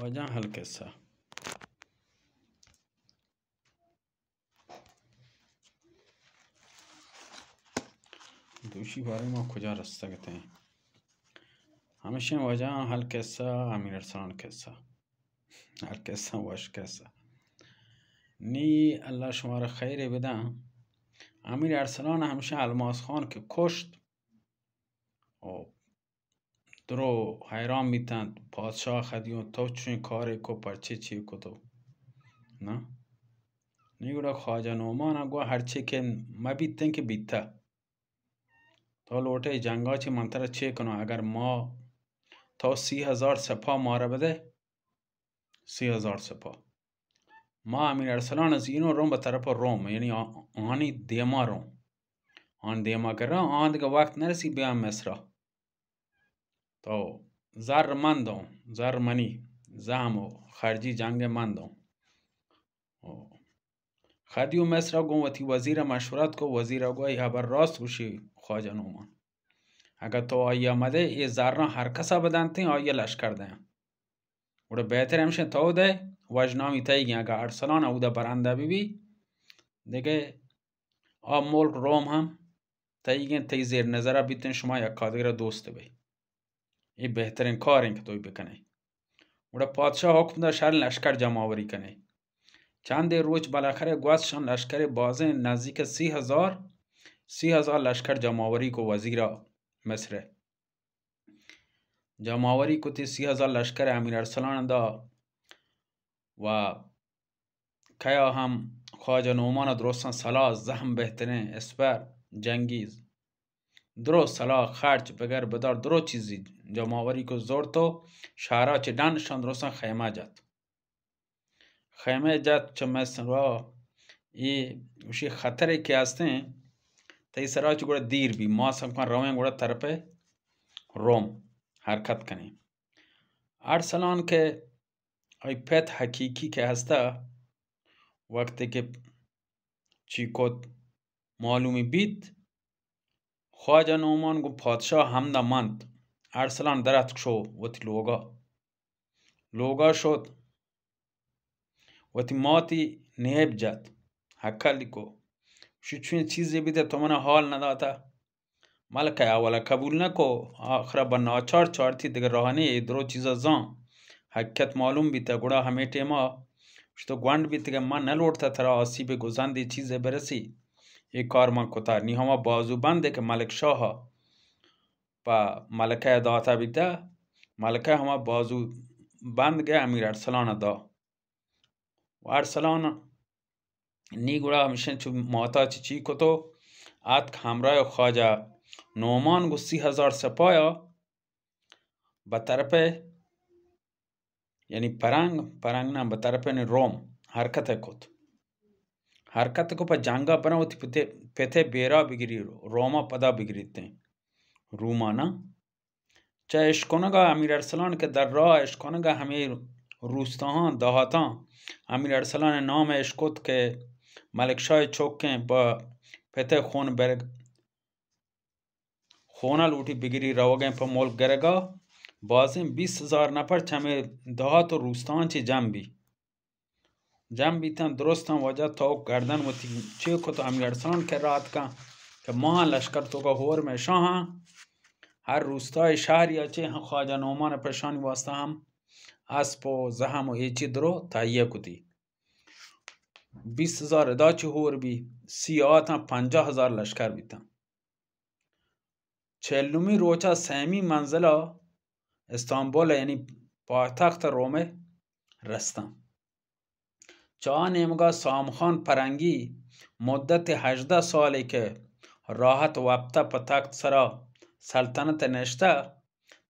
وجه هالقصة. دوشی برای ما کجا رسیده ہیں؟ همیشه وجه هالقصة امیر ارسلان قصه. هر قصه واش قصه. نی الله شما را خیر بده. امیر ارسلان همیشه الماس خان که کشت و درو حیران میتند پادشاه خدیون تو چون کاری کو پرچه چی کو تو نه نیگوڑا خواجه نومان گو هرچی که مبیتن که بیتا تو لوٹه جنگا چی منتر چه کنو اگر ما تو 30,000 سپاه ماره بده 30,000 سپاه ما امیر ارسلان از اینو روم به طرف روم یعنی آنی دیما روم آن دیما کرده آن دیگه وقت نرسی بیام مصر تو زر مندم زر منی زهم و خرجی جنگ مندم خدیو مصر گوتی وزیر مشورت کو وزیر گوی خبر راست گوشی خواجه نومان اگر تو آیه آمده ای زرنا هر کسا بدن تی آیه لشکر ده وڑا بهتر همشه تو ده وجنامی تایگی اگر ارسلان او ده برنده بی دیگه ملک روم هم تایگی تی زیر نظره بیتن شما یک کادگر دوست بی این بهترین کار این که توی بکنه وڑا پادشاه حکم ده شهر لشکر جمع آوری کنه چند روز بالاخره گوزشان لشکر بازه نزدیک 30,000 لشکر جمع آوری کو وزیر مصر جمع آوری کو تی 30,000 لشکر امیر ارسلان دا و کیا هم خواجه نومان درستان سلاح زهم بهترین اسپر جنگیز درو سلاح خرچ بگر بدار درو چیزی جمع آوری کو زور تو شهرها چه دانشان درستان خیمه جد خیمه جد چه مثلا وشی خطری که هستن تی سرا چه گوڑا دیر بی ما سمکن روین گوڑا طرف روم حرکت کنیم ارسلان که ای پت حقیقی که هسته وقتی که چی کد معلومی بید خواجه نومان گو پادشاه همده مند ارسلان درت شو وتی لوگا شد وتی ماتی نیب جد حکلی کو شو چون چیزی بیده تو من حال نداتا ملکه اولا قبول نکو آخر با ناچار چارتی دیگر راهنه درو چیزا زان حقیقت معلوم بیتا گوڑا همه ٹیما شتو گوند بیتا که من نلوڑتا ترا آسیب گزندی چیز برسی یک کار من کتا نی هما بازو بنده که ملک شاها پا ملکه داتا بیتا ملکه هما بازو بند گه امیر ارسلان دا و ارسلان نی گوڑا همیشن چو ماتا چی کتو آت همراه خواجه نومان گو 30,000 سپایا به طرف یعنی پرنگ نه به طرف روم حرکت کو پا جنگا بنا ہوتی پته بیرا بگیری روما پدا بگیریتے روما نه چه اشکنگا امیر ارسلان که در راه اشکنگا همه روستاهان دهاتان امیر ارسلان نام اشکت که ملکشاه چوکیں با پته خون برگ خونا لوٹی بگیری روگیں پا ملک گرگا بازیں 20,000 نفر چمه دهات و روستان چی جمع بیتن درستان وجه تو گردن و چه کتو امیر ارسلان که رات کن که ماه لشکر تو کا هور میں شاہ هر روستای شهر یا چه هم خواجه نومان پرشانی واسطه هم اسب و زهم و ایچی درو تاییه کتی 20,000 ادا چه هور بی 50,000 لشکر بیتن 40 روچا سیمی منزلا استانبول یعنی پایتخت رومه رستن چا نیمگا سامخان پرنگی مدت 18 سالی که راحت وابطه پا تخت سرا سلطنت نشته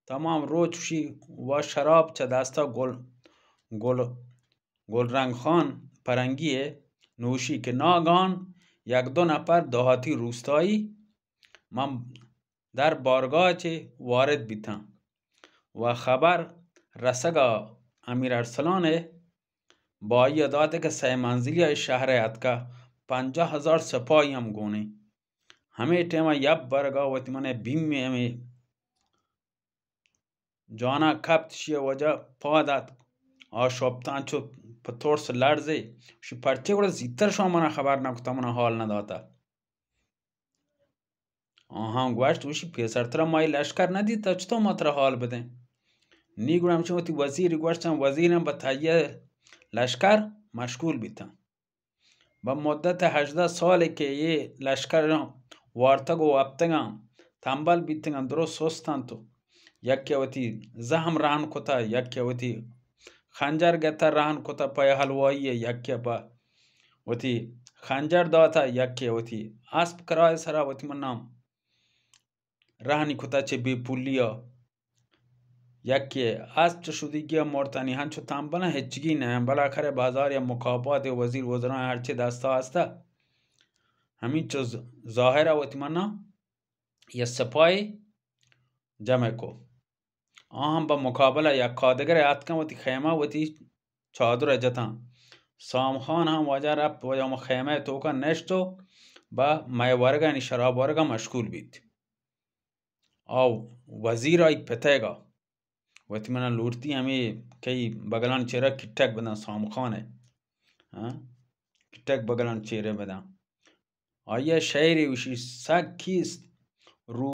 تمام روچشی و شراب چه دستا گل رنگ خان پرنگی نوشی که ناگان 1-2 نفر دهاتی روستایی من در بارگاه چه وارد بیتن و خبر رسگا امیر ارسلانه با یاداته که 3 منزلی شهر اتکا 50,000 سپاهی هم گونه همه ٹیما یب برگا وقتی من بیم میں جانا کبت شیه وجه پادت آشوبتان چو پتورس لرزه شی پرچه گوڑا زیتر شما منا خبر نکتا منا حال نداتا. آها گوشت وشی پیسرتر مای لشکر ندیتا چطور ما تر حال بده. نی گوڑم چون وقتی وزیری گوشتن وزیرم با تهیه لشکر مشغول بیتن. با مدت 18 ساله که یه لشکر وارتگ و وابتگم تنبل بیتگن درست سستن تو یکی وقتی زهم رهن کتا یکی وقتی خنجر گتا رهن کتا پای حلوایی یکی با وقتی خنجر داتا یکی وقتی اسب کرای سرا وقتی من نام رهنی کتا چه بی پولیا یکی اسب چه شدی گیا مورتانی هنچو تنبلا هچگی نه بالاخره بازار یا مکافات وزیر وزران هرچه دستا هستا همین چو ظاهره وقتی من نام یه سپای جمع کو آهم با مقابله یک کادگر اتکن وقتی خیمه وقتی چادر جتا سام خان هم واجه رفت و یا خیمه توکا نشتو با مای ورگا یعنی شراب ورگا مشغول بید او وزیر ای پتیگا وقتی من لورتی همی کی بگلان چهره کتک بدن سام خانه کتک بگلان چهره بدن آیا شعری وشی سگ کیست رو